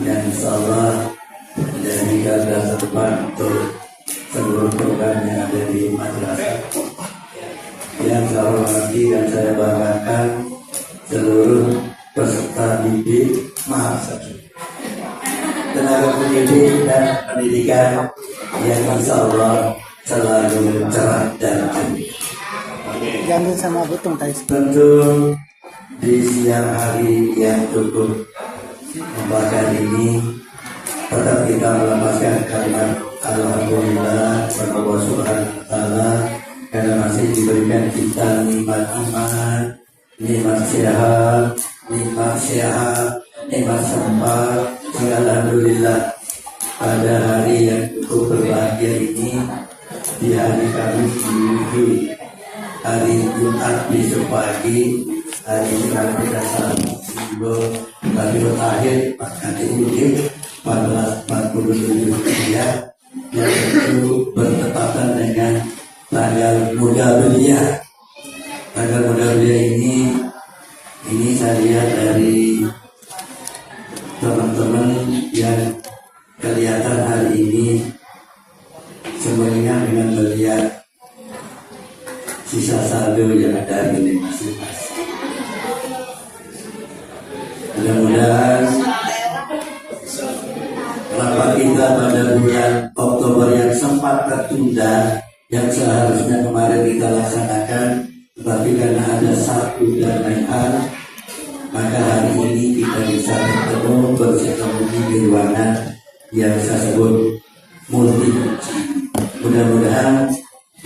yang insyaallah menjadi garda terdepan untuk seluruh program yang ada di madrasah. Yang saya hormati dan saya banggakan seluruh peserta didik mahasiswa, tenaga pendidik dan pendidikan yang insyaallah selalu cerah dan aman. Gandul sama butung tadi. Tentu di siang hari yang cukup membakar ini tetap kita melepaskan kalimat alhamdulillah kepada Allah Subhanahu wa taala karena masih diberikan kita nikmat iman, nikmat sehat, nikmat sempat. Alhamdulillah pada hari yang cukup berbahagia ini, di hari Kamis Minggu, hari Jumat besok pagi, hari sekarang kita saat minggu Rabiul Akhir KTUD 1447 Hijriah yang itu bertepatan dengan tanggal muda belia. Tanggal muda belia ini saya lihat dari teman-teman yang kelihatan hari ini semuanya dengan melihat sisa saldo yang ada di masing-masing. Mudah-mudahan rapat kita pada bulan Oktober yang sempat tertunda, yang seharusnya kemarin kita laksanakan, tetapi karena ada satu dan lain hal, maka hari ini kita bisa bertemu bersekongsi di ruangan yang saya sebut multi. Mudah-mudahan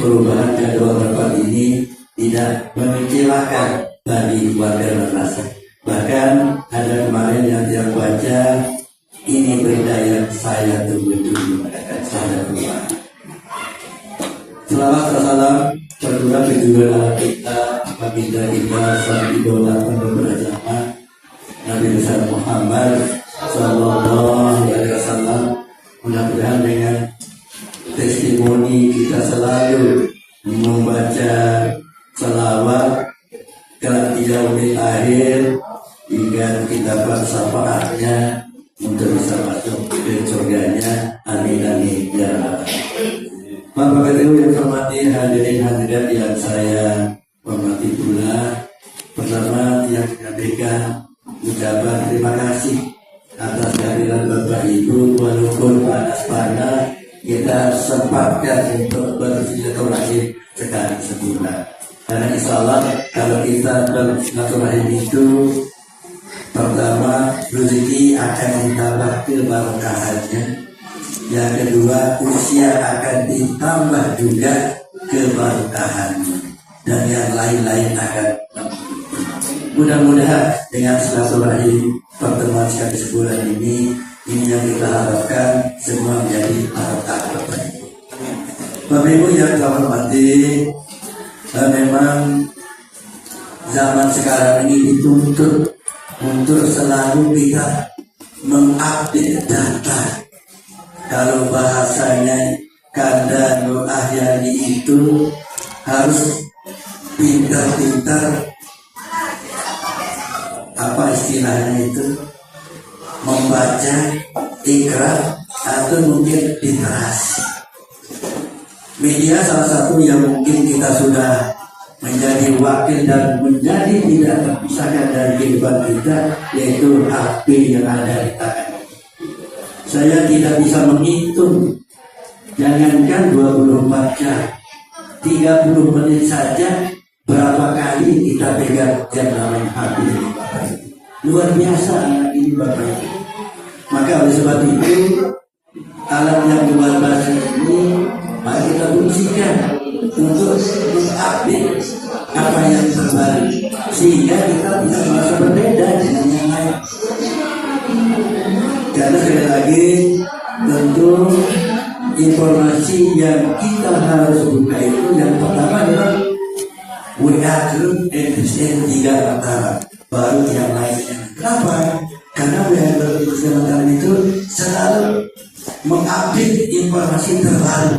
perubahan jadwal rapat ini tidak mengecewakan bagi warga madrasah. Bahkan ada kemarin yang dia baca, ini berita yang saya tunggu-tunggu, saya tunggu. Selamat salam tercurah kejujuran kita, baginda kita, sang idola penuh zaman, Nabi besar Muhammad Sallallahu Alaihi Wasallam. Mudah-mudahan dengan testimoni kita selalu membaca selawat kelak di yaumil akhir hingga kita dapat syafaatnya untuk bisa masuk ke surganya. Amin amin ya rabbal alamin. Bapak Ibu yang hormati hadirin hadirat yang saya hormati pula, pertama yang menyampaikan ucapan terima kasih atas kehadiran Bapak Ibu, walaupun panas-panas kita sempatkan untuk bersilaturahim sekali sebulan. Karena insya Allah kalau kita bersilaturahim itu, pertama rezeki akan ditambah keberkahannya, yang kedua usia akan ditambah juga keberkahannya, dan yang lain-lain akan. Mudah-mudahan dengan silaturahim pertemuan sekali sebulan ini yang kita harapkan semua menjadi barokah. Bapak Ibu yang saya hormati, memang zaman sekarang ini dituntut untuk selalu kita mengupdate data. Kalau bahasanya Kanda Nur Ahyani itu harus pintar-pintar, apa istilahnya itu, membaca ikra atau mungkin literasi. Media salah satu yang mungkin kita sudah menjadi wakil dan menjadi tidak terpisahkan dari kehidupan kita, yaitu HP yang ada di tangan. Saya tidak bisa menghitung, jangankan 24 jam, 30 menit saja berapa kali kita pegang yang namanya HP ini, Bapak Ibu. Luar biasa anak ini, Bapak Ibu. Maka oleh sebab itu, alat yang luar biasa ini mari kita fungsikan untuk mengupdate apa yang terbaru, sehingga kita tidak merasa berbeda dengan yang lain. Karena sekali lagi tentu informasi yang kita harus buka itu yang pertama adalah WA group MSN 3 antara, baru yang lainnya. Kenapa? Karena WA group MSN antara itu selalu mengupdate informasi terbaru.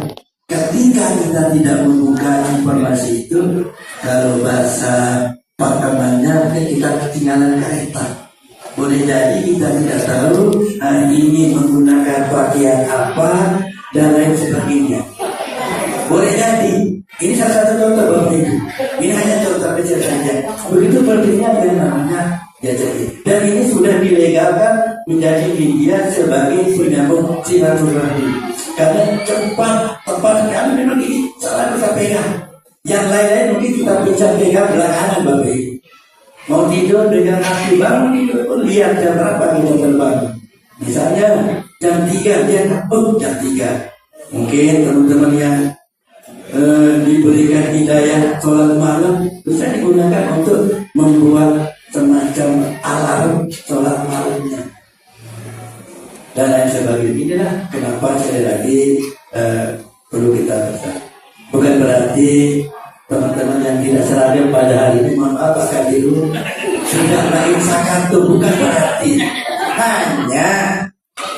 Ketika kita tidak membuka informasi itu, kalau bahasa pakemannya kita ketinggalan kereta. Boleh jadi kita tidak tahu hari ini menggunakan pakaian apa dan lain sebagainya. Boleh jadi. Ini salah satu contoh Bapak Ibu. Ini hanya contoh kecil saja. Begitu pentingnya yang namanya jadi. Dan ini sudah dilegalkan menjadi media sebagai penyambung silaturahmi. Karena cepat, tepat sekali memang ini selalu kita pegang. Yang lain-lain mungkin kita bisa pegang belakangan Bapak Ibu. Mau tidur dengan hati bangun tidur pun lihat jam berapa kita terbangun. Misalnya jam 3 dia jam 3. Mungkin teman-teman yang diberikan hidayah sholat malam bisa digunakan untuk membuat semacam alarm sholat malamnya dan lain sebagainya. Inilah kenapa sekali lagi perlu kita besar. Bukan berarti teman-teman yang tidak seragam pada hari ini mohon maaf Pak Kadiru sudah lain sakantu, bukan berarti. Hanya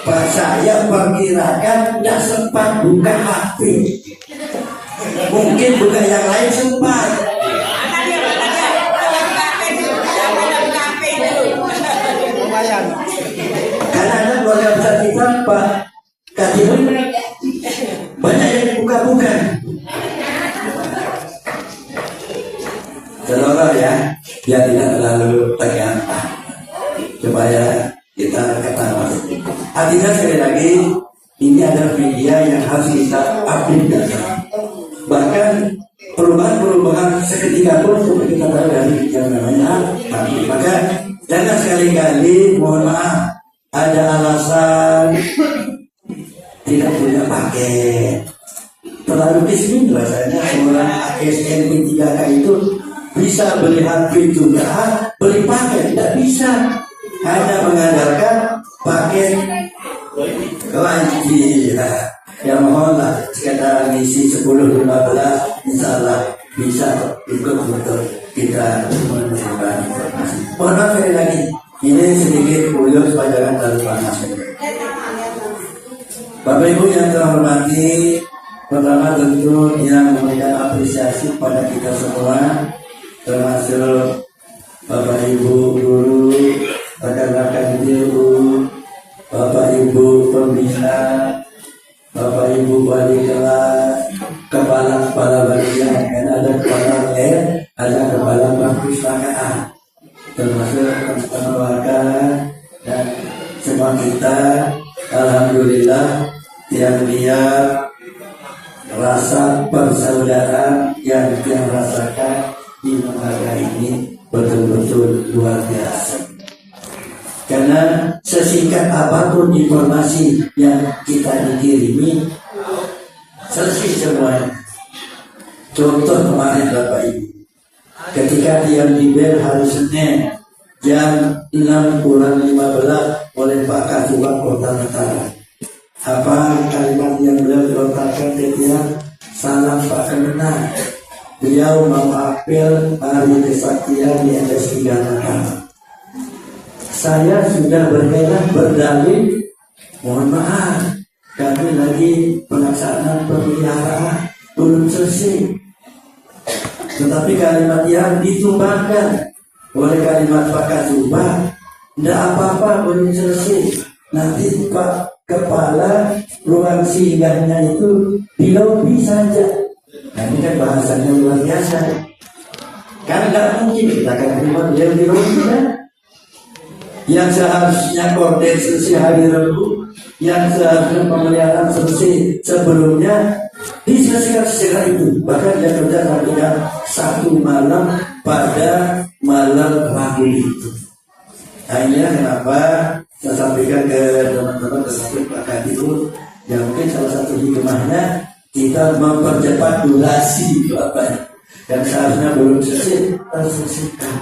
Pak saya perkirakan tidak sempat buka HP. Mungkin buka yang lain sempat. Karena ada keluarga besar kita Pak Kadiru banyak yang dibuka-buka. Seluruh ya, biar tidak terlalu tergantang supaya kita ketahui. Artinya sekali lagi ini adalah media yang harus kita aplikasikan. Bahkan perubahan-perubahan seketika pun seperti kita tahu dari yang namanya mati. Maka jangan sekali-kali mohon maaf ada alasan tidak punya paket. Terlalu bisnis rasanya orang ASN 3K itu bisa beli HP juga, beli paket tidak bisa. Hanya mengandalkan paket wajib. Ya mohonlah sekitar ngisi 10-15 insya Allah bisa ikut untuk kita menerima informasi. Mohon maaf sekali lagi, ini sedikit buyur supaya jangan terlalu panas. Bapak Ibu yang terhormati, pertama tentu yang memberikan apresiasi pada kita semua, termasuk Bapak Ibu guru, rekan-rekan guru, Bapak Ibu pembina, Bapak Ibu wali kelas, kepala-kepala bagian, dan ada kepala LR, ada kepala perpustakaan, termasuk keluarga dan semua kita. Alhamdulillah yang dia rasa persaudaraan yang dia rasakan di lembaga ini betul-betul luar biasa. Karena sesingkat apapun informasi yang kita dikirimi, selesai semuanya. Contoh kemarin Bapak Ibu, ketika dia di bel hari Senin jam 6:15 oleh Pak Kasubag Kota Mataram. Apa kalimat yang beliau lontarkan ketika salam Pak Kemenang. Beliau mengapel hari kesaktian di LS 3 Mataram. Saya sudah berhelah berdalil, mohon maaf, kami lagi pelaksanaan pemeliharaan belum selesai. Tetapi kalimat yang ditumbangkan oleh kalimat Pak Kasubag, tidak apa-apa belum selesai. Nanti Pak Kepala ruang singgahnya itu di lobi saja. Nah ini kan bahasanya luar biasa. Kan tidak mungkin kita akan terima beliau di lobi kan? Yang seharusnya korden selesai hari Rabu, yang seharusnya pemeliharaan selesai sebelumnya diselesaikan segera itu. Bahkan dia kerja sampai jam 1 malam pada malam Rabu itu. Nah inilah kenapa saya sampaikan ke teman-teman termasuk Pak Kadiru, yang mungkin salah satu hikmahnya kita mempercepat durasi Bapak, dan seharusnya belum selesai terselesaikan.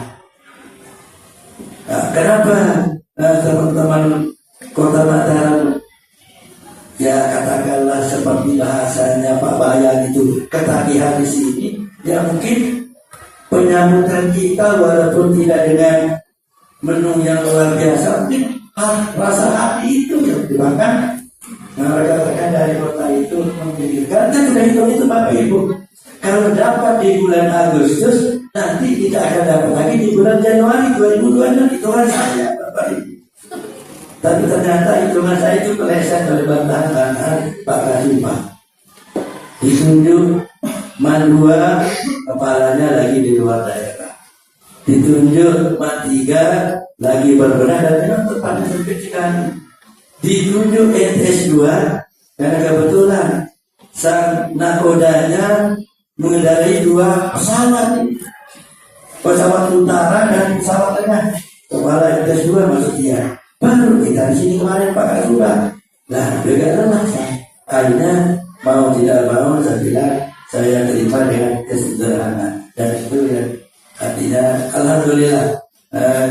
Nah, kenapa teman-teman Kota Mataram ya katakanlah seperti bahasanya Pak Bayan itu ketagihan di sini, ya mungkin penyambutan kita walaupun tidak dengan menu yang luar biasa, mungkin rasa hati itu yang bahkan rekan-rekan dari kota itu memikirkan. Kita sudah hitung itu Bapak Ibu, kalau dapat di bulan Agustus, nanti kita akan dapat lagi di bulan Januari 2026. Itu kan saya Bapak Ibu. Tapi ternyata hitungan saya itu keleset oleh bantahan Pak Kasubah. Ditunjuk Man 2, kepalanya lagi di luar daerah. Ditunjuk Man 3, lagi berbenah dan memang tempatnya sempit sekali. Ditunjuk NS 2, karena kebetulan sang nakodanya mengendarai 2 pesawat, pesawat utara dan pesawat tengah. Kepala NS 2 masuk dia. Baru kita di sini kemarin Pak Kasubah. Nah, juga lelah saya. Akhirnya mau tidak mau saya bilang saya terima dengan kesederhanaan, dan itu ya artinya alhamdulillah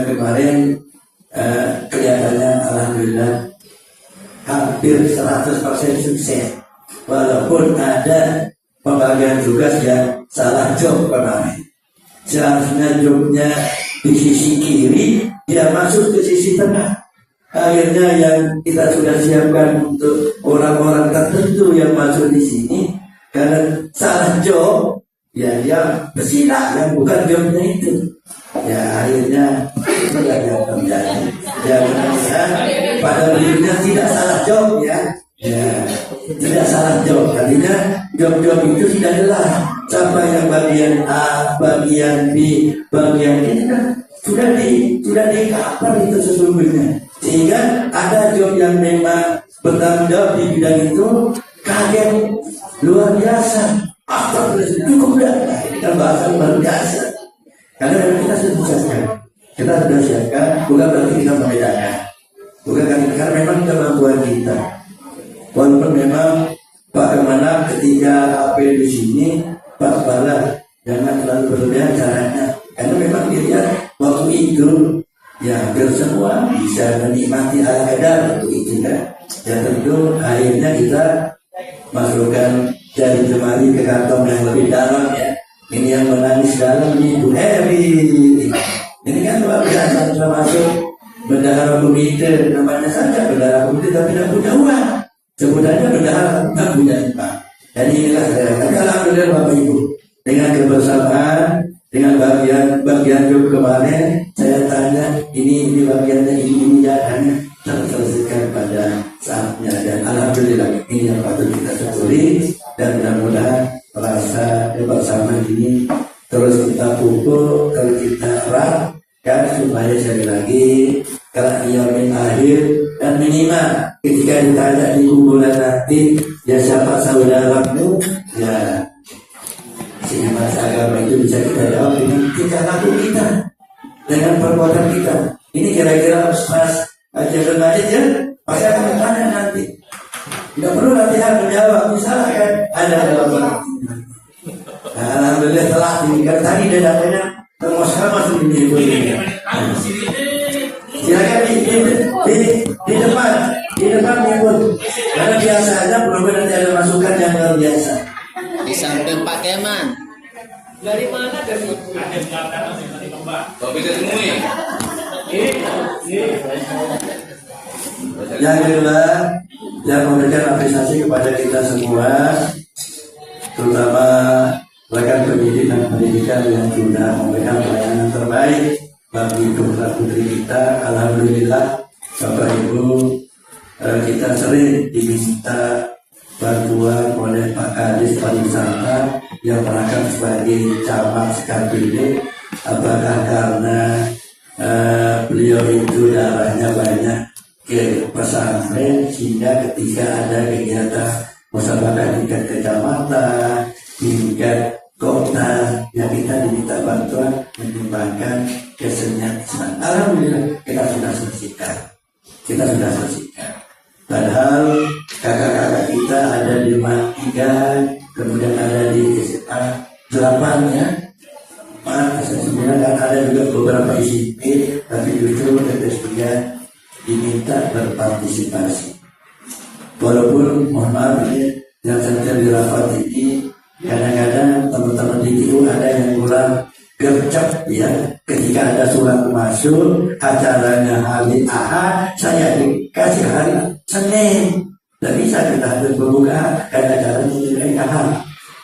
kemarin kelihatannya alhamdulillah hampir 100% sukses, walaupun ada pembagian tugas yang salah job kemarin. Seharusnya jobnya di sisi kiri, dia masuk ke sisi tengah. Akhirnya yang kita sudah siapkan untuk orang-orang tertentu yang masuk di sini, karena salah job, ya dia bersilah yang bukan jobnya itu. Ya akhirnya itulah yang terjadi. Ya mudah-mudahan pada berikutnya tidak salah job ya. Ya tidak salah job. Artinya job-job itu tidak jelas. Siapa yang bagian A, bagian B, bagian ini kan sudah di cover itu sesungguhnya. Sehingga ada job yang memang bertanggung jawab di bidang itu, kaget luar biasa. Astagfirullah, cukup dah. Kita bahas luar biasa. Karena memang kita sudah siapkan. Kita sudah siapkan, bukan berarti kita membedakan. Bukan karena memang kemampuan kita. Walaupun memang Pak Kemenang ketika apel di sini, Pak Kepala jangan terlalu berlebihan caranya. Karena memang dia waktu itu ya hampir semua bisa menikmati ala kadar untuk itu kan. Ya tentu akhirnya kita masukkan jari jemari ke kantong yang lebih dalam ya. Ini yang menangis dalam ini Bu Heri. Ini kan luar biasa, sudah masuk bendahara komite, namanya saja bendahara komite tapi tidak punya uang. Sebenarnya bendahara tidak punya uang. Jadi inilah saya. Tapi alhamdulillah Bapak Ibu, dengan kebersamaan, dengan bagian job kemarin, saya tanya ini bagiannya ini jalannya terselesaikan pada saatnya, dan alhamdulillah ini yang patut kita syukuri, dan mudah-mudahan rasa bersama ini terus kita pupuk, terus kita erat kan, supaya sekali lagi karena yamin akhir, dan minimal ketika ditanya di kumpulan nanti ya siapa saudaramu, ya sehingga masa agama itu bisa kita jawab dengan tingkah laku kita, dengan perbuatan kita. Ini kira-kira Mas Jalan Majid ya, pasti akan bertanya nanti. Tidak perlu latihan menjawab, misalnya kan ada jawaban. Nah, alhamdulillah telah diberikan tadi datanya termoskan masuk di ini. Silakan di depan nyebut. Karena biasanya belum nanti ada masukan yang luar biasa. Di samping Pak Keman. Dari mana dari Kok bisa temui? Yang kedua, yang memberikan apresiasi kepada kita semua, terutama rekan pendidik dan pendidikan yang sudah memberikan pelayanan terbaik bagi putra putri kita. Alhamdulillah, Bapak Ibu, kita sering diminta bantuan oleh Pak Kadis Pariwisata yang merangkap sebagai camat Sekapilih. Apakah karena beliau itu darahnya banyak ke pesantren, sehingga ketika ada kegiatan musyawarah tingkat kecamatan, tingkat kota, yang kita diminta bantuan menyumbangkan kesenian Islam. Alhamdulillah kita sudah selesaikan. Padahal kakak-kakak kita ada di MA3, kemudian ada di SMA 8 ya. SMA 9 dan ada juga beberapa SMP, tapi justru TTS3 diminta berpartisipasi. Walaupun mohon maaf ini yang saya dirapat ini, kadang-kadang teman-teman di TU ada yang kurang gercep ya. Ketika ada surat masuk, acaranya hari Ahad, saya dikasih hari Senin. Tidak bisa kita berbuka karena acaranya hari Ahad.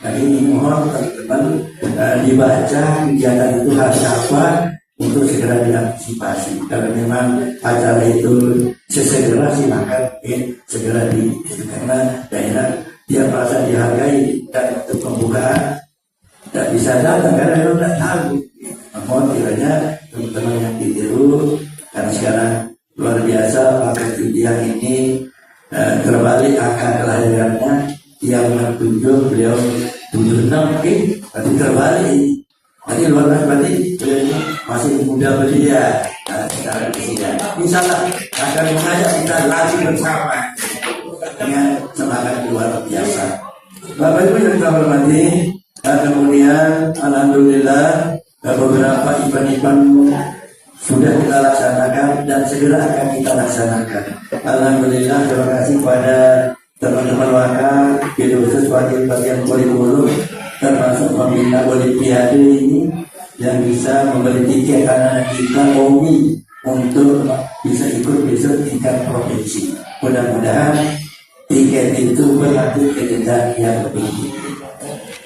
Nah ini mohon teman-teman dibaca kegiatan itu hari apa, untuk segera diantisipasi. Kalau memang acara itu sesegera silakan segera karena daerah dia merasa dihargai dan untuk pembukaan tidak bisa datang karena memang tidak tahu. Mohon kiranya teman-teman yang ditiru karena sekarang luar biasa pakai yang ini terbalik angka kelahirannya yang 67 beliau 76 tapi terbalik. Nanti luar biasa berarti masih muda belia. Sekarang insyaallah akan mengajak kita lagi bersama dengan semangat luar biasa. Bapak Ibu yang kita hormati, kemudian alhamdulillah beberapa event-event sudah kita laksanakan dan segera akan kita laksanakan. Alhamdulillah, terima kasih kepada teman-teman wakil, khusus wakil bagian kurikulum termasuk pembina olimpiade ini yang bisa memberi tiket anak kita hobi untuk bisa ikut besok tingkat provinsi. Mudah-mudahan tiket itu berlanjut ke jenjang yang lebih tinggi.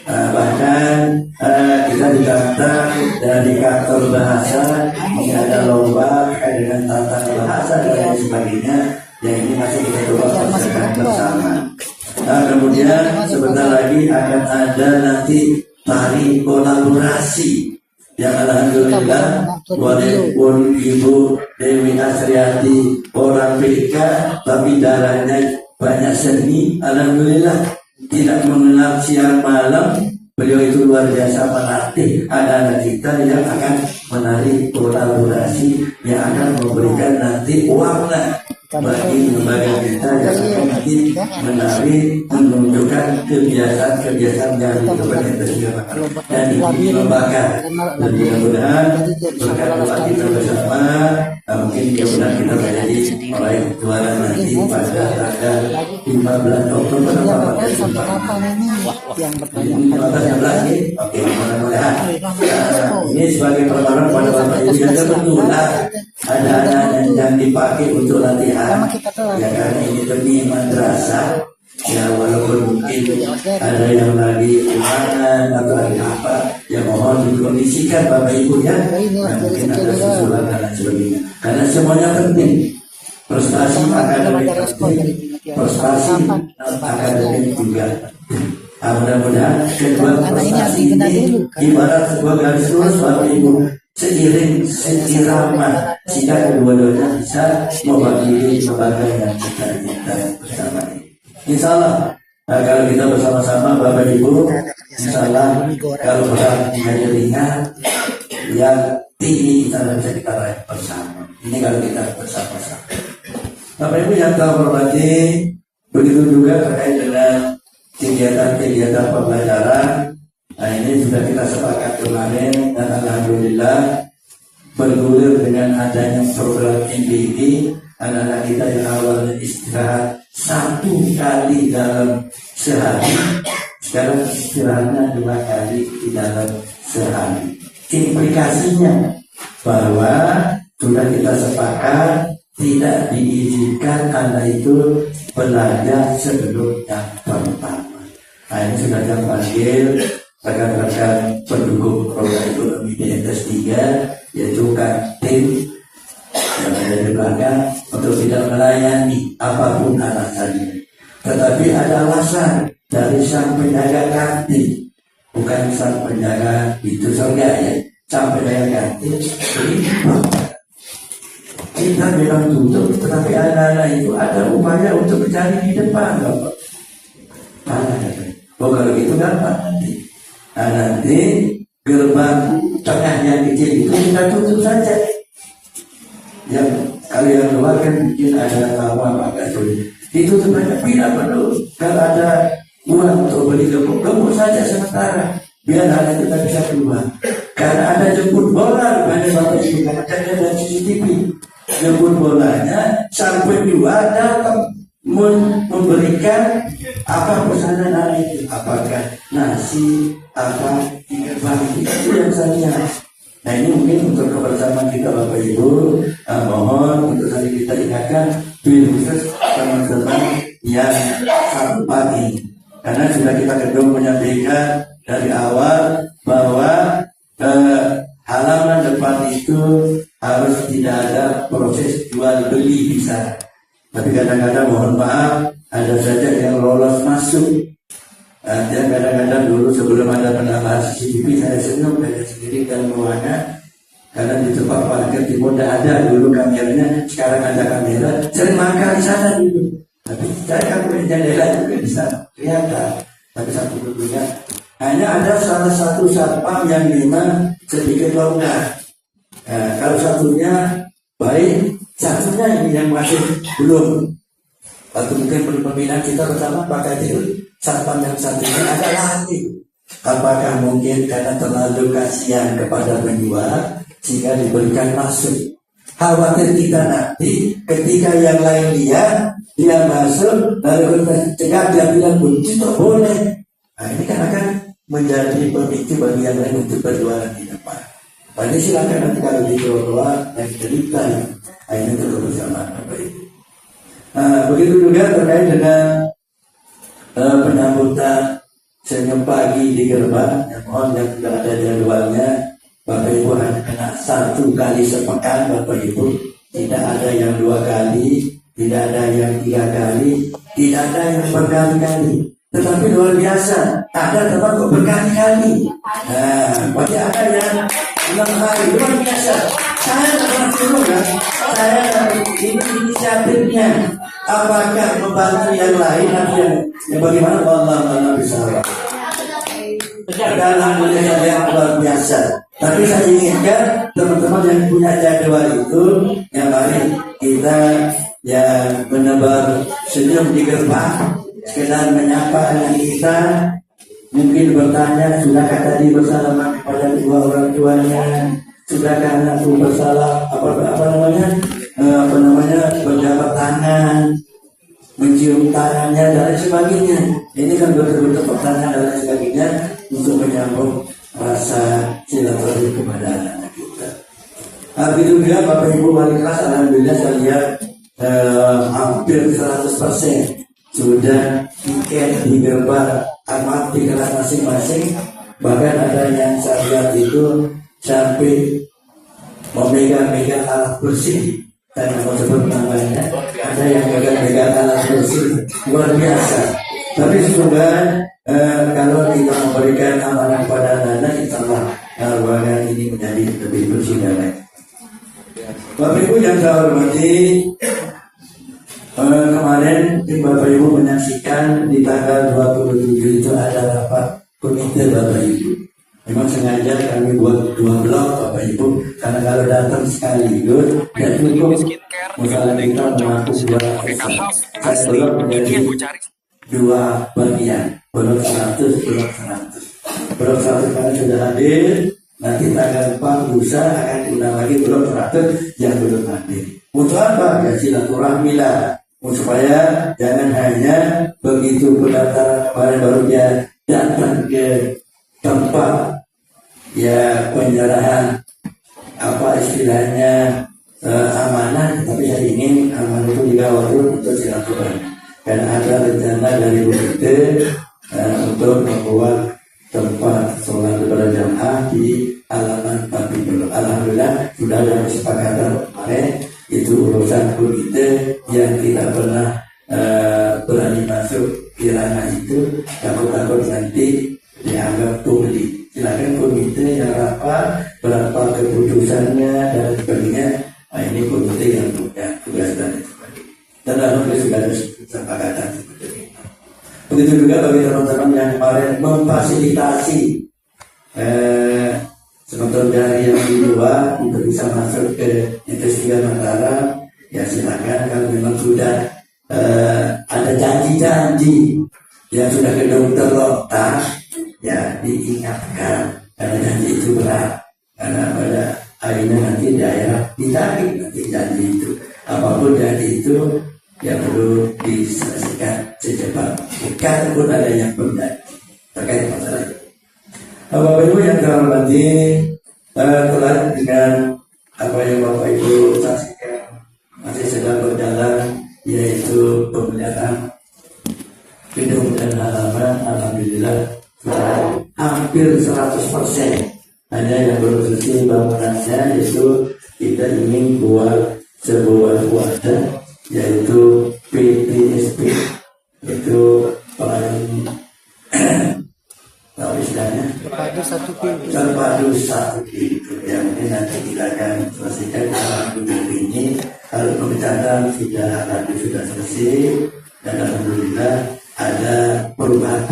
Bahkan kita ditantang dari kantor bahasa ini ada lomba dengan tata bahasa dan lain sebagainya yang ini masih kita coba laksanakan bersama. Kemudian sebentar lagi akan ada nanti tari kolaborasi yang alhamdulillah walaupun Ibu Dewi Asriati orang PK tapi darahnya banyak seni, alhamdulillah tidak mengenal siang malam. Beliau itu luar biasa melatih anak-anak kita yang akan menari kolaborasi yang akan memberikan nanti warna bagi lembaga kita yang akan nanti menari menunjukkan kebiasaan-kebiasaan yang dilakukan dan dikembangkan. Dan mudah-mudahan berkat doa kita bersama mungkin mudah-mudahan kita menjadi meraih juara nanti pada tanggal 15 Oktober yang bertanya. Oke, mudah-mudahan ini sebagai perkara pada Bapak Ibu yang kebetulan ada anak yang dipakai untuk latihan ya karena ini demi madrasah ya walaupun mungkin ada yang lagi ulangan atau lagi apa ya mohon dikondisikan Bapak Ibu ya mungkin ada susulan dan lain sebagainya karena semuanya penting prestasi akademik prestasi akademik juga. Mudah-mudahan kedua prestasi ini ibarat sebuah garis lurus Bapak Ibu seiring seirama sehingga kedua-duanya bisa mewakili lembaga yang kita bersama ini. Insyaallah kalau kita bersama-sama Bapak Ibu, insyaallah kalau berat menjadi ringan yang tinggi kita bisa kita raih bersama. Ini kalau kita bersama-sama. Bapak Ibu yang tahu hormati, begitu juga terkait dengan kegiatan-kegiatan pembelajaran. Nah ini sudah kita sepakat kemarin dan alhamdulillah bergulir dengan adanya program MBD anak-anak kita yang awalnya istirahat 1 kali dalam sehari sekarang istirahatnya 2 kali di dalam sehari. Implikasinya bahwa sudah kita sepakat tidak diizinkan anak itu belajar sebelum yang pertama. Nah ini sudah kita panggil rekan-rekan pendukung program ekonomi DNS 3 yaitu kantin yang ada di belakang untuk tidak melayani apapun alasannya. Tetapi ada alasan dari sang penjaga kantin, bukan sang penjaga itu surga ya, sang penjaga kantin. Kita memang tutup, tetapi anak-anak itu ada upaya untuk mencari di depan, Bapak. Oh kalau gitu gampang nanti. Nah nanti gerbang tengah yang kecil itu kita tutup saja. Yang kalau yang luar kan mungkin ada awam agak sulit. Ditutup saja, tidak perlu. Kalau ada uang untuk beli gembok saja sementara. Biar anak kita bisa keluar. Karena ada jemput bola banyak Bapak Ibu karena ada CCTV. Jemput bolanya sampai jual datang memberikan apa pesanan anak itu, apakah nasi, apa bagi itu yang saya. Nah ini mungkin untuk kebersamaan kita Bapak Ibu, mohon untuk tadi kita ingatkan khusus teman-teman yang satu pagi, karena sudah kita kedua menyampaikan dari awal bahwa halaman depan itu harus tidak ada proses jual beli di sana. Tapi kadang-kadang mohon maaf, ada saja yang lolos masuk. Dan kadang-kadang dulu sebelum ada penambahan CCTV, saya senang dari sendiri dan ruangan. Karena di tempat parkir timur tidak ada dulu kameranya, sekarang ada kamera. Sering makan di sana dulu. Tapi saya kan punya jendela juga bisa kelihatan. Tapi satu dulunya hanya ada salah satu satpam yang memang sedikit longgar. Kalau satunya baik, satunya ini yang masih belum. Waktu mungkin perlu pembinaan kita bersama pakai itu satpam yang satunya ada lagi. Apakah mungkin karena terlalu kasihan kepada penjual sehingga diberikan masuk? Khawatir kita nanti ketika yang lain lihat dia masuk lalu kita cegah, dia bilang bunyi tak boleh. Nah ini kan akan menjadi pemicu bagi yang lain untuk berjualan di depan. Jadi silakan nanti kalau di keluar dan cerita ini terus bersama baik. Begitu juga terkait dengan penyambutan senyum pagi di gerbang. Yang mohon yang sudah ada jadwalnya, Bapak Ibu hanya kena 1 kali sepekan, Bapak Ibu. Tidak ada yang 2 kali, tidak ada yang 3 kali, tidak ada yang berkali-kali. Tetapi luar biasa, ada tempat kok berkali-kali. Berarti ada yang 6 hari, luar biasa. Saya pernah suruh kan, saya ini inisiatifnya. Apakah membantu yang lain atau yang bagaimana? Allah bisa. Alhamdulillah yang luar biasa. Tapi saya inginkan teman-teman yang punya jadwal itu, yang mari kita yang menebar senyum di gerbang, sekedar menyapa anak kita, mungkin bertanya, sudahkah tadi bersalaman kepada kedua orang tuanya, sudahkah anakku bersalam berjabat tangan, mencium tangannya dan lain sebagainya. Ini kan betul-betul pertanyaan dan lain sebagainya untuk menyambung rasa silaturahmi kepada anak kita. Begitu juga Bapak Ibu wali kelas, alhamdulillah saya lihat hampir 100% sudah tiket di gerbang amat di kelas masing-masing. Bahkan ada yang saya lihat itu sampai memegang-megang alat bersih. Saya mau sebut namanya. Ada yang memegang alat bersih, luar biasa. Tapi semoga kalau kita memberikan amanah pada anak-anak, insyaallah ruangan ini menjadi lebih bersih dan lain. Bapak Ibu yang saya hormati, kemarin Bapak Ibu menyaksikan di tanggal 27 itu ada rapat komite Bapak Ibu. Memang sengaja kami buat 2 blok Bapak Ibu, karena kalau datang sekaligus dan cukup misalnya kita mengaku 2 pesan. Saya blok menjadi 2 bagian, blok 100, blok 100. Blok 100 kami sudah hadir, nanti tanggal 4 lusa akan diundang lagi blok 100 yang belum hadir. Untuk apa? Ya silaturahmi lah. Supaya jangan hanya begitu pendaftaran kemarin baru dia datang ke tempat ya penyerahan apa istilahnya amanah, tapi saya ingin amanah itu dikawal untuk silaturahmi. Karena ada rencana dari BPT untuk membuat tempat sholat berjamaah di halaman Papidul. Alhamdulillah sudah ada kesepakatan kemarin. Itu urusan komite yang tidak pernah berani masuk di ranah itu, takut-takut nanti dianggap pungli. Silakan komite yang rapat, berapa keputusannya dan sebagainya. Nah, ini komite yang punya tugas dan sebagainya. Dan alhamdulillah sudah ada kesepakatan seperti itu. Begitu juga bagi teman-teman yang kemarin memfasilitasi sementara dari yang di luar untuk bisa masuk ke Universitas Mataram, ya silakan. Kalau memang sudah ada janji-janji yang sudah ke dokter lontar, ya diingatkan, karena janji itu berat. Karena pada akhirnya nanti daerah ditarik nanti janji itu. Apapun janji itu ya perlu diselesaikan secepat. Kalaupun ada yang berjanji terkait masalah itu. Bapak Ibu yang saya hormati, telah dengan apa yang Bapak Ibu saksikan masih sedang berjalan, yaitu pemeliharaan gedung dan halaman. Alhamdulillah sudah hampir 100%. hanya yang belum selesai bangunannya, yaitu kita ingin buat sebuah wadah, yaitu PTSP, itu tahu istilahnya terpadu satu pintu, yang ini nanti kita akan selesaikan dalam ini. Kalau pembicaraan sudah selesai, dan alhamdulillah ada perubahan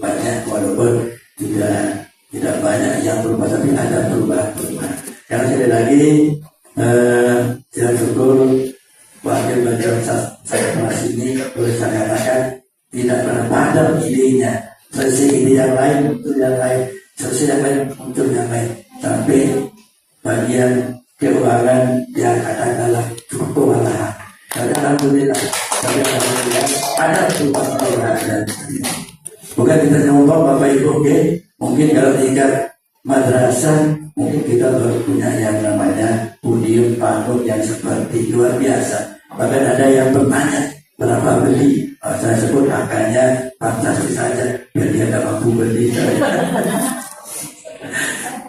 banyak, walaupun tidak banyak yang berubah, tapi ada perubahan. Karena sekali lagi saya syukur wakil beliau saya masih ini boleh saya katakan tidak pernah padam idenya, selesai ide yang lain untuk yang lain, selesai yang lain untuk yang lain, sampai bagian keuangan yang katakanlah cukup kewalahan. Tapi alhamdulillah ada perubahan. Bukan kita nyoba Bapak Ibu, mungkin kalau tingkat madrasah mungkin kita baru punya yang namanya podium panggung yang seperti luar biasa. Bahkan ada yang bertanya berapa beli, saya sebut angkanya fantastis saja, biar dia tidak mampu beli.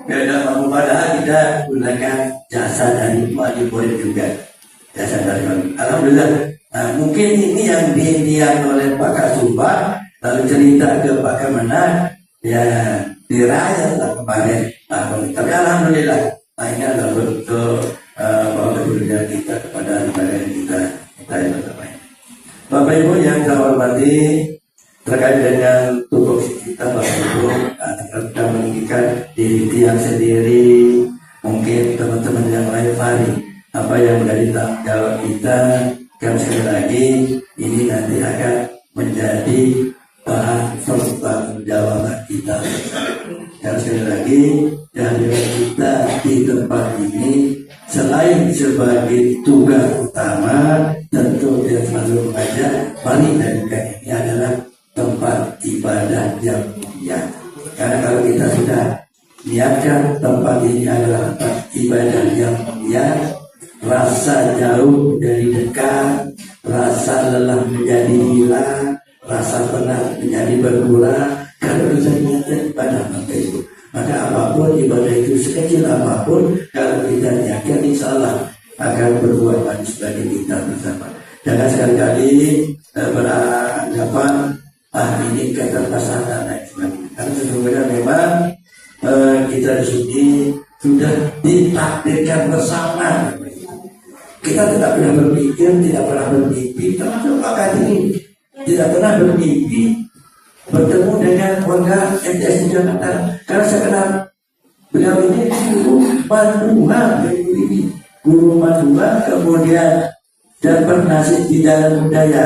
Tidak mampu, padahal kita gunakan jasa dari wali murid juga, jasa dari wali. Alhamdulillah. Nah, mungkin ini yang diintikan oleh Pak Kasubah, lalu cerita ke Pak Kemenang, ya diraya lah kemarin. Tapi alhamdulillah, ini adalah bentuk kepedulian kita kepada negara kita yang terbaik. Bapak Ibu yang saya hormati, terkait dengan tupoksi kita, Bapak Ibu, kita meninggikan diri tiang sendiri, mungkin teman-teman yang lain mari apa yang menjadi tanggung jawab kita. Kan sekali lagi ini nanti akan menjadi bahan pertanggungjawaban kita. Dan sekali lagi kehadiran kita di tempat ini selain sebagai tugas utama, tentu dia selalu mengajak mari dan ini adalah tempat ibadah yang mulia. Karena kalau kita sudah niatkan tempat ini adalah tempat ibadah yang mulia, rasa jauh dari dekat, rasa lelah menjadi hilang, rasa penat menjadi berkurang. Kalau kita niatkan ibadah maka itu, maka apapun ibadah itu sekecil apapun, kalau kita niatkan insya Allah akan berbuah manis bagi kita bersama. Jangan sekali-kali beranggapan ini keterbatasan dan lain sebagainya. Karena sesungguhnya memang kita di sini sudah ditakdirkan bersama. Kita tidak pernah berpikir, tidak pernah bermimpi, termasuk Pak Kadin tidak pernah bermimpi bertemu dengan warga MTS di Jakarta. Karena saya kenal beliau ini guru Madura, guru Madura, kemudian dapat nasib di dalam budaya,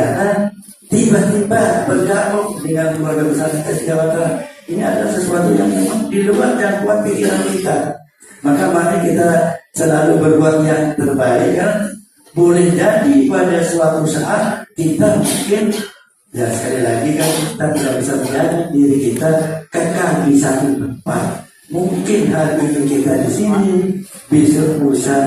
tiba-tiba bergabung dengan keluarga besar MTS di Jakarta. Ini adalah sesuatu yang memang di luar jangkauan pikiran kita. Maka mari kita selalu berbuat yang terbaik, kan? Boleh jadi pada suatu saat kita mungkin, ya sekali lagi kan kita tidak bisa menjadi diri kita kekal di satu tempat. Mungkin hari ini kita di sini, besok lusa,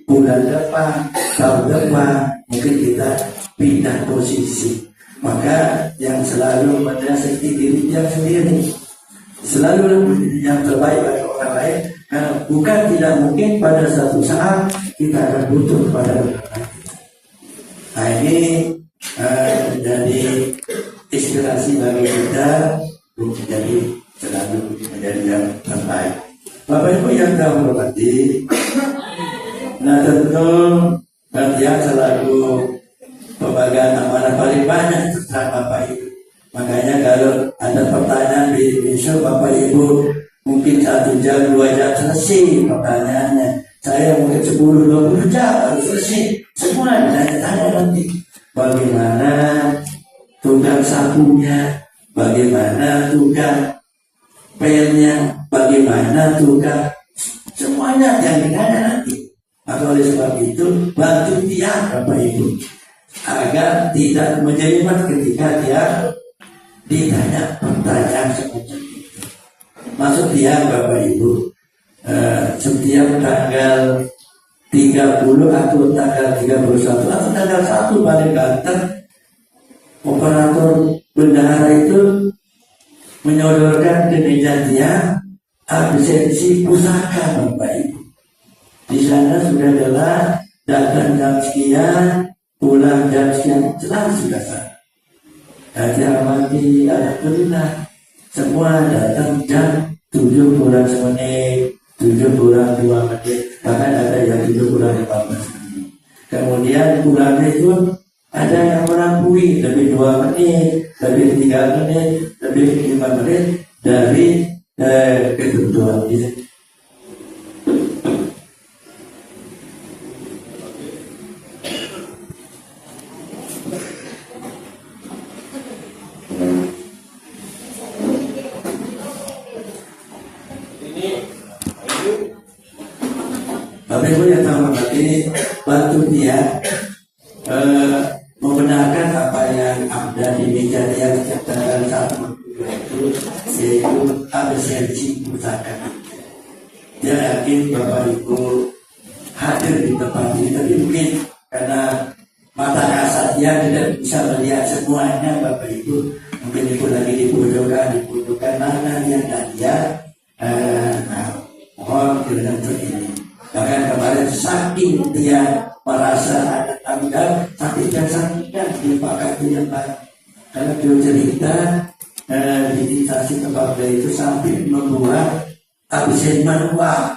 bulan depan, tahun depan, mungkin kita pindah posisi. Maka yang selalu menasihati diri yang sendiri, selalu yang terbaik bagi orang lain. Karena bukan tidak mungkin pada satu saat kita akan butuh pada orang lain. Nah ini menjadi inspirasi bagi kita untuk menjadi selalu menjadi yang terbaik. Bapak Ibu yang saya hormati, nah tentu dia selalu pembagian amanah paling banyak terhadap Bapak Ibu. Makanya kalau ada pertanyaan di besok Bapak Ibu mungkin 1 jam, 2 jam selesai pertanyaannya. Saya mungkin 10-20 jam harus selesai. Semua ditanya-tanya nanti. Bagaimana tukang sapunya, bagaimana tukang pelnya, bagaimana tukang, semuanya yang ditanya nanti. Maka oleh sebab itu bantu dia Bapak Ibu agar tidak menjelimet ketika dia ditanya pertanyaan seperti itu. Maksud dia Bapak Ibu, setiap tanggal 30 atau tanggal 31 atau tanggal 1 paling ganteng, operator bendahara itu menyodorkan ke meja dia absensi pusaka Bapak Ibu. Di sana sudah jelas datang jam sekian, pulang jam sekian, jelas sudah sah. Ajar mati, alhamdulillah, semua datang jam 7 kurang semenit, 7 kurang 2 menit, bahkan ada yang 7 kurang 15 menit. Kemudian pulangnya itu ada yang melampaui lebih 2 menit, lebih 3 menit, lebih 5 menit dari ketentuan itu. Bapak Ibu yang sama berarti bantu dia membenarkan apa yang ada di meja dia setiap tanggal 1 itu, yaitu absensi pusaka. Dia yakin Bapak Ibu hadir di tempat ini, tapi mungkin karena mata kasat dia tidak bisa melihat semuanya Bapak Ibu. Mungkin Ibu lagi dibutuhkan mana yang dia mohon kiranya untuk ini. Bahkan kemarin saking dia merasa ada tanggal, tapi dia sampaikan di pakai yang lain. Karena dia cerita di instansi tempat itu sampai membuat absen manual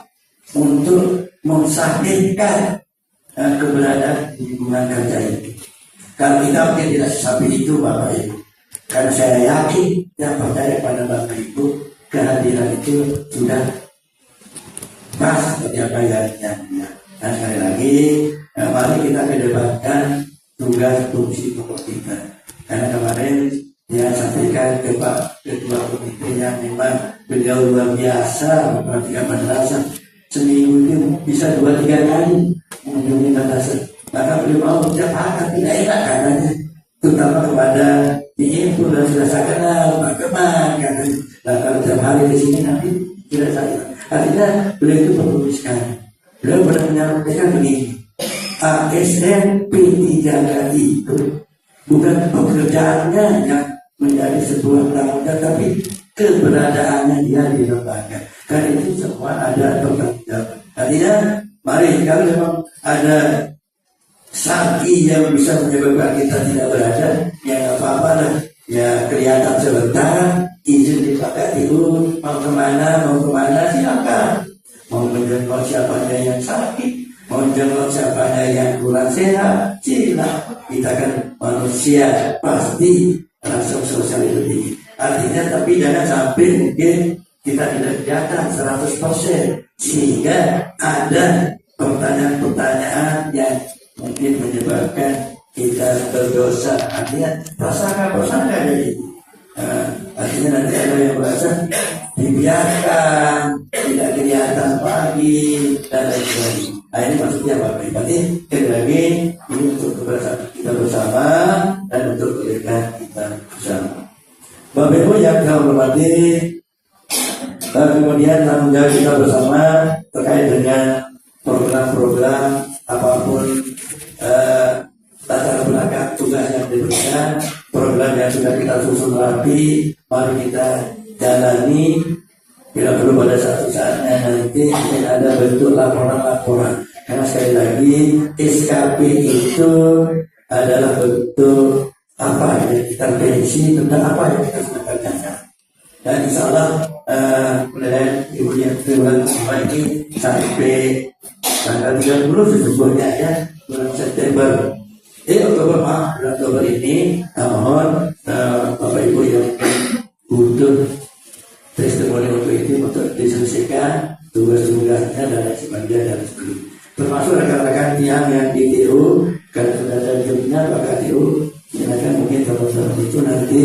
untuk mensampaikan keberadaan lingkungan kerja ini. Kalau kita mungkin tidak sampai itu Bapak Ibu. Karena saya yakin yang percaya pada Bapak Ibu, kehadiran itu sudah pas seperti apa yang. Dan sekali lagi, mari kita kedepankan tugas fungsi pokok kita. Karena kemarin dia sampaikan ke Pak Ketua Komite yang memang beliau luar biasa memperhatikan madrasah. Seminggu itu bisa 2-3 kali mengunjungi madrasah. Maka beliau mau tiap hari tidak enak katanya, terutama kepada diinfo dan sudah saya kenal Pak Keman katanya. Nah kalau tiap hari di sini nanti tidak saya. Artinya beliau itu peduli sekali. Beliau pernah menyampaikan begini, ASN P3K itu bukan pekerjaannya yang menjadi sebuah tanggung jawab, tapi keberadaannya dia di lembaga. Karena itu semua ada pertanggungjawaban. Artinya, mari kalau memang ada saksi yang bisa menyebabkan kita tidak berada, ya nggak apa-apa lah. Ya kelihatan sebentar, izin dipakai itu mau kemana silakan. Mau menjenguk siapanya yang sakit, mau menjenguk siapanya yang kurang sehat, silakan. Kita kan manusia, pasti rasa sosial itu tinggi. Artinya tapi jangan sampai mungkin kita tidak kelihatan 100%, sehingga ada pertanyaan-pertanyaan yang mungkin menyebabkan kita berdosa. Artinya prasangka dari itu. Artinya nanti ada yang merasa dibiarkan, tidak kelihatan pagi dan lain sebagainya. Nah ini maksudnya Bapak Ibu. Berarti sekali lagi ini untuk kebersamaan kita bersama dan untuk kebaikan kita bersama. Bapak Ibu yang saya hormati, kemudian tanggung jawab kita bersama terkait dengan program-program apapun latar belakang tugas yang diberikan, program yang sudah kita susun rapi, mari kita jalani. Bila perlu pada satu saatnya nanti ada bentuk laporan-laporan. Karena sekali lagi SKP itu adalah bentuk apa yang kita pensi tentang apa yang kita sedang kerjakan. Dan insya Allah penilaian ibu yang bulan ini sampai tanggal 30 sesungguhnya ya, bulan September. Oktober ini, mohon Bapak Ibu yang butuh testimoni untuk diselesaikan tugas-tugasnya dan sebagainya dan sebagainya. Termasuk rekan-rekan yang di TU, kalau sudah ada jadinya Pak TU, silakan mungkin teman-teman itu nanti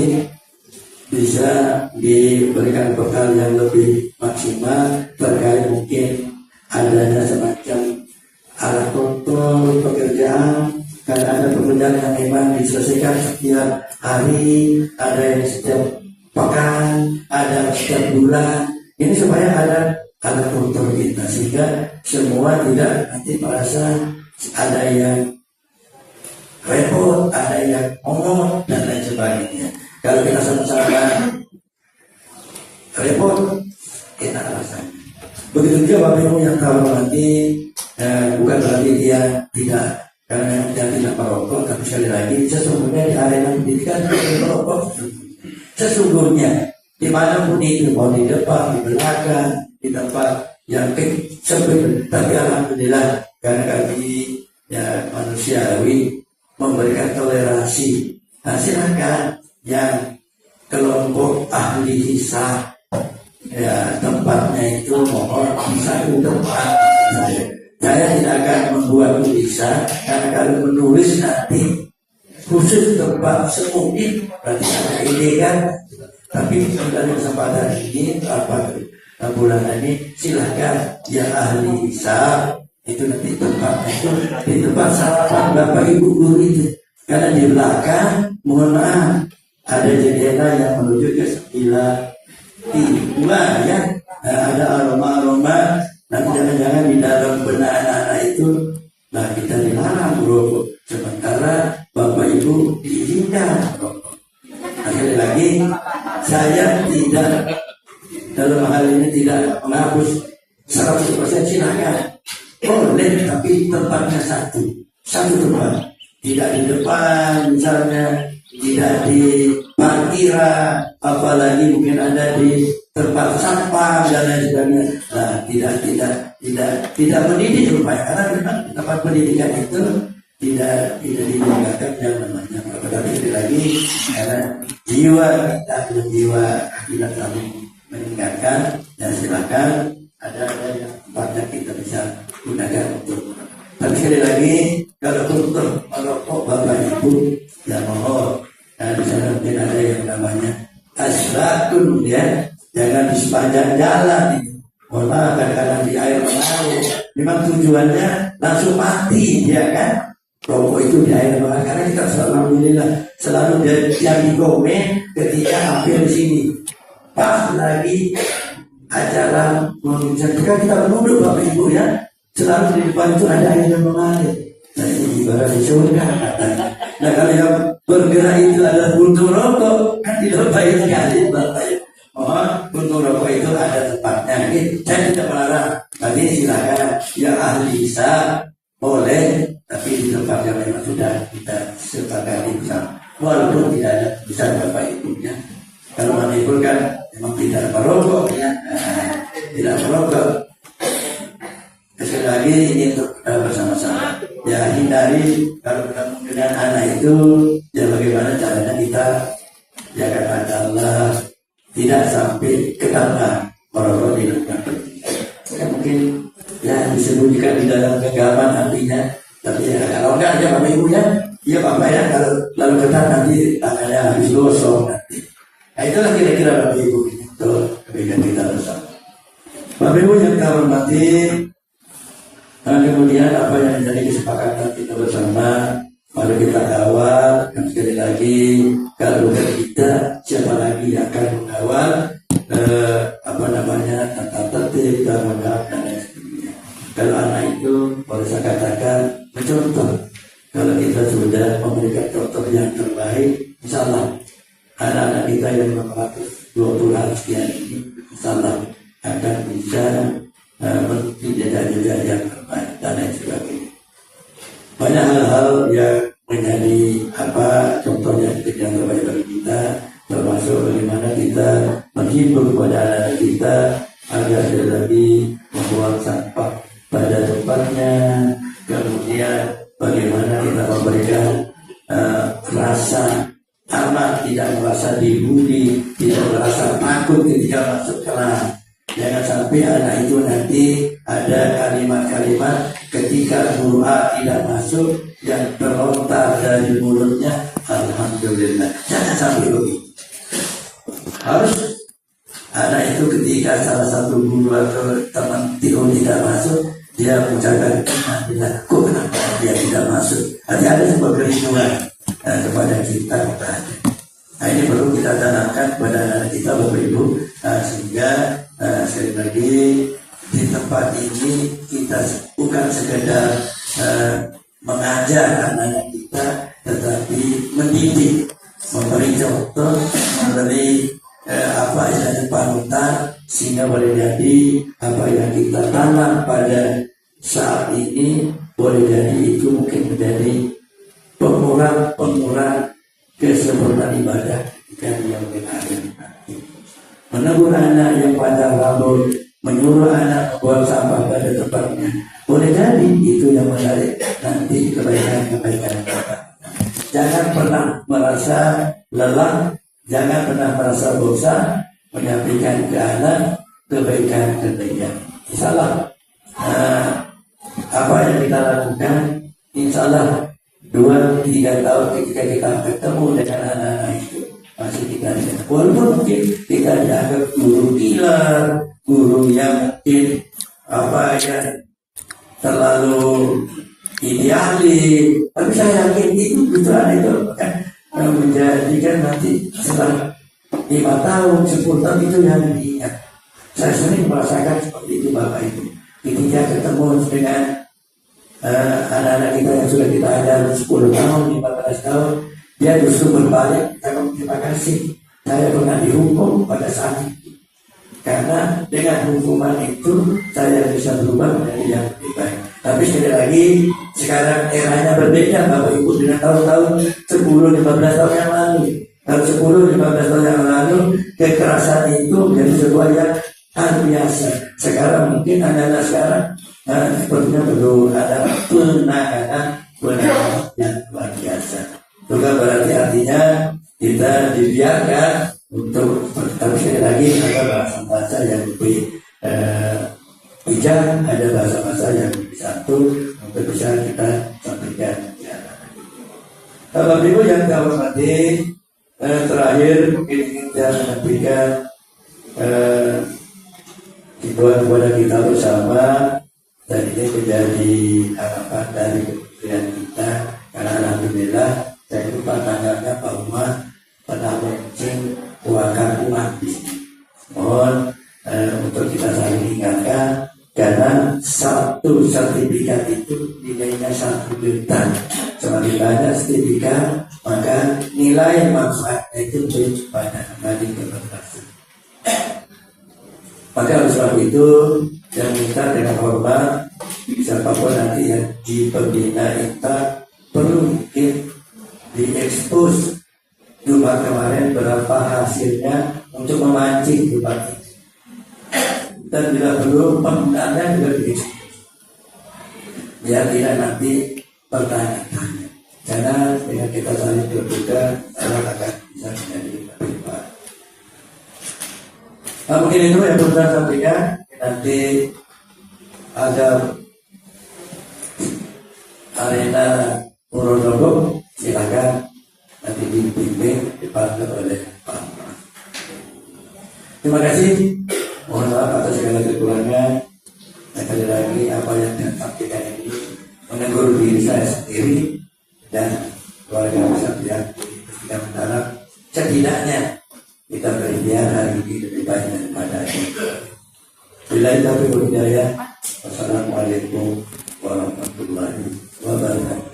bisa diberikan bekal yang lebih maksimal terkait mungkin adanya semacam alat kontrol pekerjaan. Karena ada pekerjaan yang memang diselesaikan setiap hari, ada yang setiap pekan, ada setiap bulan. Ini supaya ada kontrol kita, sehingga semua tidak nanti merasa ada yang repot, ada yang ngomong dan lain sebagainya. Kalau kita sama-sama repot, kita rasa. juga Bapak Ibu yang kami hormati, bukan berarti dia tidak, karena dia tidak merokok, tapi sekali lagi sesungguhnya di arena pendidikan tidak merokok. Sesungguhnya dimanapun itu, mau di depan, di belakang, di tempat yang sempit, tapi alhamdulillah karena kami ya manusiawi memberikan toleransi. Nah, silakan yang kelompok ahli hisab, ya tempatnya itu mohon bisa ke tempat. Saya tidak akan membuat tulisan karena kalau menulis nanti khusus tempat semungkin berarti ada ide kan. Tapi dalam kesempatan ini bulan ini silahkan yang ahli hisab itu nanti tempatnya itu di tempat sarapan Bapak Ibu guru itu. Karena di belakang mohon maaf ada jendela yang menuju ke sebelah timur ya. Ada aroma-aroma. Nanti jangan-jangan di dalam benak anak-anak itu, nah kita dilarang merokok. Sementara Bapak Ibu diizinkan merokok. Sekali lagi, saya tidak dalam hal ini tidak menghapus 100% silakan. Boleh, tapi tempatnya satu tempat. Tidak di depan, misalnya, tidak di parkiran, apalagi mungkin ada di tempat sampah dan lain sebagainya. Nah, tidak mendidik rupanya, karena memang tempat pendidikan itu tidak dijaga yang namanya. Tapi lagi karena jiwa kita dan jiwa kita kami meningkatkan, dan silakan ada yang tempatnya kita bisa gunakan untuk. Tapi sekali lagi kalau untuk merokok Bapak Ibu ya mohon, di sana mungkin ada yang namanya asratun ya. Jangan di sepanjang jalan itu. Mohon maaf kadang-kadang di air mengalir. Memang tujuannya langsung mati ya kan. Rokok itu di air mengalir. Karena kita selalu alhamdulillah selalu yang digomen ketika hampir di sini. Pas lagi acara mengucapkan kita menunduk Bapak Ibu ya. Selalu di depan itu ada air yang mengalir. Nah ini ibarat di surga katanya. Nah kalau yang bergerak itu adalah puntung rokok kan tidak baik sekali Bapak Ibu. Untuk rokok itu ada tempatnya. Saya tidak melarang. Tadi silakan yang ahli bisa boleh, tapi di tempat yang memang sudah kita sepakati bersama. Walaupun tidak ada bisa Bapak Ibunya. Kalau Bapak Ibu kan memang tidak merokok ya, tidak merokok. Sekali lagi ini untuk kita bersama-sama. Ya hindari kalau ketemu dengan anak itu, ya bagaimana caranya kita jaga Allah. Tidak sampai ketahuan merokok di dalam pendidikan. Ya mungkin ya disembunyikan di dalam genggaman nantinya. Tapi ya kalau enggak ya Bapak Ibu ya, iya Bapak ya kalau lalu ketat nanti tangannya habis gosong nanti. Nah itulah kira-kira Bapak Ibu itu kebaikan kita bersama. Bapak Ibu yang kita hormati, kemudian apa yang menjadi kesepakatan kita bersama. Mari kita kawal, dan sekali lagi kalau bukan kita, siapa lagi yang akan mengawal tata tertib, tanggung jawab dan lain sebagainya. Kalau anak itu boleh saya katakan mencontoh. Kalau kita sudah memberikan contoh yang terbaik, insya Allah anak-anak kita yang 520 sekian ini, insya Allah akan bisa menjadi yang terbaik dan lain sebagainya. Banyak hal-hal yang menjadi contohnya yang terbaik bagi kita, termasuk bagaimana kita menghibur kepada anak-anak kita agar tidak lagi membuang sampah pada tempatnya. Kemudian bagaimana kita memberikan rasa aman, tidak merasa dibully, tidak merasa takut ketika masuk kelas. Jangan sampai anak itu nanti ada kalimat-kalimat ketika doa tidak masuk yang terlontar dari mulutnya, alhamdulillah. Jangan sampai begitu. Harus anak itu ketika salah satu guru atau teman tidak masuk, dia mengucapkan alhamdulillah. Kok kenapa dia tidak masuk? Ada sebuah kerinduan kepada kita. Nah ini perlu kita tanamkan kepada anak kita Bapak Ibu, sehingga sekali lagi di tempat ini kita bukan sekedar mengajar anak-anak kita, tetapi mendidik, memberi contoh, memberi panutan sehingga boleh jadi apa yang kita tanam pada saat ini boleh jadi itu mungkin menjadi pengurang kesempurnaan ibadah ketika dia mungkin akhir nanti. Menegur anak yang pandang rambut, menyuruh anak membuang sampah pada tempatnya, boleh jadi itu yang menarik nanti kebaikan-kebaikan kita. Jangan pernah merasa lelah, jangan pernah merasa bosan menyampaikan ke anak kebaikan-kebaikan. Insyaallah apa yang kita lakukan, insyaallah 2-3 tahun ketika kita ketemu dengan anak-anak itu masih kita lihat. Walaupun mungkin kita dianggap guru killer, guru yang mungkin apa ya terlalu idealis, tapi saya yakin itu betul itu kan menjadikan nanti setelah 5 tahun, 10 tahun itu yang diingat. Saya sering merasakan seperti itu Bapak Ibu. Ketika ketemu dengan anak-anak kita yang sudah kita ajar 10 tahun, 15 tahun, dia justru berbalik, kita terima kasih. Saya pernah dihukum pada saat itu. Karena dengan hukuman itu saya bisa berubah menjadi yang lebih baik. Tapi sekali lagi sekarang eranya berbeda Bapak Ibu dengan tahun-tahun 10-15 tahun yang lalu. Tahun 10-15 tahun yang lalu kekerasan itu menjadi sebuah yang biasa. Sekarang mungkin anak-anak sekarang sepertinya perlu ada penanganan yang luar biasa. Juga berarti artinya kita dibiarkan untuk, tapi sekali lagi ada bahasa-bahasa yang lebih bijak, ada bahasa-bahasa yang lebih santun untuk bisa kita sampaikan. Bapak Ibu yang saya hormati, terakhir mungkin ingin saya menyampaikan himbauan kepada kita bersama, dan ini menjadi harapan dari kementerian kita, karena alhamdulillah saya lupa tanggapnya Pak Umar pernah launching uangkan uang bisnis. Mohon untuk kita saling ingatkan, karena satu sertifikat itu nilainya 1 juta. Semakin banyak sertifikat, maka nilai manfaatnya itu lebih banyak dari keberhasilan. Maka oleh sebab itu yang minta dengan hormat, siapapun nanti yang di pembina kita perlu mungkin diekspos Jumat kemarin berapa hasilnya untuk memancing Jumat ini. Dan bila perlu penggunaannya juga diekspos, biar tidak nanti pertanyaan-tanya. Karena dengan kita saling terbuka, saya akan bisa menjadi lebih baik. Nah, mungkin itu yang perlu saya sampaikan. Nanti ada arena Purwonogo, silakan nanti dipimpin, dipandu oleh Pak. Terima kasih. Mohon maaf atas segala kekurangan. Sekali lagi apa yang saya sampaikan ini menegur diri saya sendiri dan keluarga besar yang tidak mendalam. Setidaknya kita berikhtiar hari ini lebih baik daripada ini. Bila itu berhidayah. Wassalamualaikum warahmatullahi wabarakatuh.